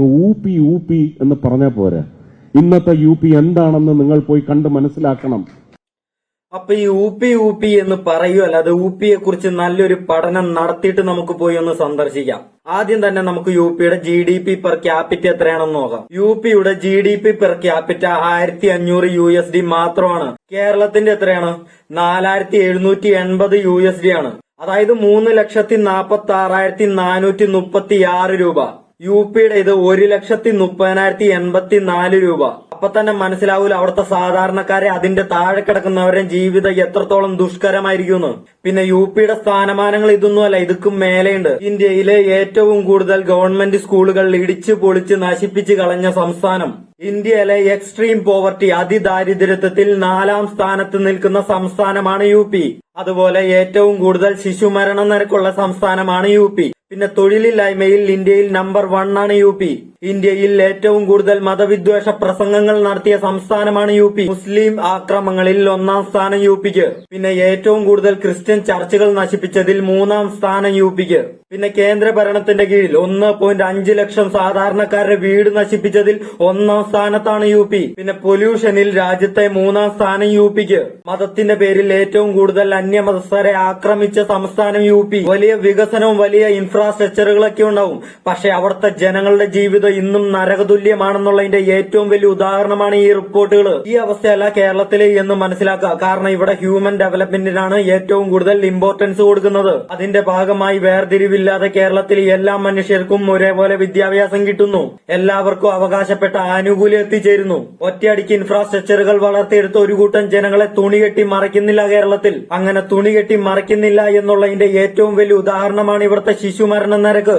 ഊപ്പി ഊപ്പി എന്ന് പറഞ്ഞാൽ പോരാ, ഇന്നത്തെ യു പി എന്താണെന്ന് നിങ്ങൾ പോയി കണ്ട് മനസ്സിലാക്കണം. അപ്പൊ ഈ ഊപ്പി എന്ന് പറയുമല്ല, അത് ഊപ്പിയെ കുറിച്ച് നല്ലൊരു പഠനം നടത്തിയിട്ട് നമുക്ക് പോയി ഒന്ന് സന്ദർശിക്കാം. ആദ്യം തന്നെ നമുക്ക് യു പിയുടെ GDP പെർ ക്യാപിറ്റ എത്രയാണെന്ന് നോക്കാം. യു പിയുടെ GDP പെർ ക്യാപിറ്റ 1500 USD മാത്രമാണ്. കേരളത്തിന്റെ എത്രയാണ്? 4780 USD ആണ്. അതായത് 3,46,436 രൂപ. യു പിയുടെ ഇത് 1,30,084 രൂപ. അപ്പൊ തന്നെ മനസ്സിലാവൂല അവിടുത്തെ സാധാരണക്കാരെ, അതിന്റെ താഴെ കിടക്കുന്നവരുടെ ജീവിതം എത്രത്തോളം ദുഷ്കരമായിരിക്കുമെന്ന്. പിന്നെ യു പിയുടെ സ്ഥാനമാനങ്ങൾ ഇതൊന്നുമല്ല, ഇതുക്കും മേലെയുണ്ട്. ഇന്ത്യയിലെ ഏറ്റവും കൂടുതൽ ഗവൺമെന്റ് സ്കൂളുകൾ ഇടിച്ചു പൊളിച്ച് നശിപ്പിച്ച് കളഞ്ഞ സംസ്ഥാനം. ഇന്ത്യയിലെ എക്സ്ട്രീം പോവർട്ടി, അതിദാരിദ്ര്യത്തിൽ 4ാം സ്ഥാനത്ത് നിൽക്കുന്ന സംസ്ഥാനമാണ് യു പി. അതുപോലെ ഏറ്റവും കൂടുതൽ ശിശുമരണ നിരക്കുള്ള സംസ്ഥാനമാണ് യു പി. പിന്നെ തൊഴിലില്ലായ്മയിൽ ഇന്ത്യയിൽ നമ്പർ 1 ആണ് യു പി. ഇന്ത്യയിൽ ഏറ്റവും കൂടുതൽ മതവിദ്വേഷ പ്രസംഗങ്ങൾ നടത്തിയ സംസ്ഥാനമാണ് യു പി. മുസ്ലിം ആക്രമണങ്ങളിൽ 1ാം സ്ഥാനം യു പിക്ക്. പിന്നെ ഏറ്റവും കൂടുതൽ ക്രിസ്ത്യൻ ചർച്ചുകൾ നശിപ്പിച്ചതിൽ 3ാം സ്ഥാനം യു പിക്ക്. പിന്നെ കേന്ദ്ര ഭരണത്തിന്റെ കീഴിൽ 1.5 ലക്ഷം സാധാരണക്കാരുടെ വീട് നശിപ്പിച്ചതിൽ 1ാം സ്ഥാനത്താണ് യു പി. പിന്നെ പൊല്യൂഷനിൽ രാജ്യത്തെ 3ാം സ്ഥാനം യു പിക്ക്. മതത്തിന്റെ പേരിൽ ഏറ്റവും കൂടുതൽ അന്യമതസ്ഥരെ ആക്രമിച്ച സംസ്ഥാനം യു പി. വലിയ വികസനവും വലിയ ഇൻഫ്രാസ്ട്രക്ചറുകളൊക്കെ ഉണ്ടാവും, പക്ഷെ അവിടുത്തെ ജനങ്ങളുടെ ജീവിതം ഇന്നും നരകതുല്യമാണെന്നുള്ളതിന്റെ ഏറ്റവും വലിയ ഉദാഹരണമാണ് ഈ റിപ്പോർട്ടുകൾ. ഈ അവസ്ഥയല്ല കേരളത്തില് എന്ന് മനസ്സിലാക്കുക. കാരണം ഇവിടെ ഹ്യൂമൻ ഡെവലപ്മെന്റിനാണ് ഏറ്റവും കൂടുതൽ ഇമ്പോർട്ടൻസ് കൊടുക്കുന്നത്. അതിന്റെ ഭാഗമായി വേർതിരിവില്ലാതെ കേരളത്തിൽ എല്ലാ മനുഷ്യർക്കും ഒരേപോലെ വിദ്യാഭ്യാസം കിട്ടുന്നു. എല്ലാവർക്കും അവകാശപ്പെട്ട ആനുകൂല്യം എത്തിച്ചേരുന്നു. ഒറ്റയടിക്ക് ഇൻഫ്രാസ്ട്രക്ചറുകൾ വളർത്തിയെടുത്ത് ഒരു കൂട്ടം ജനങ്ങളെ തുണികെട്ടി മറയ്ക്കുന്നില്ല കേരളത്തിൽ. അങ്ങനെ തുണികെട്ടി മറയ്ക്കുന്നില്ല എന്നുള്ളതിന്റെ ഏറ്റവും വലിയ ഉദാഹരണമാണ് ഇവിടുത്തെ ശിശുമരണ നിരക്ക്.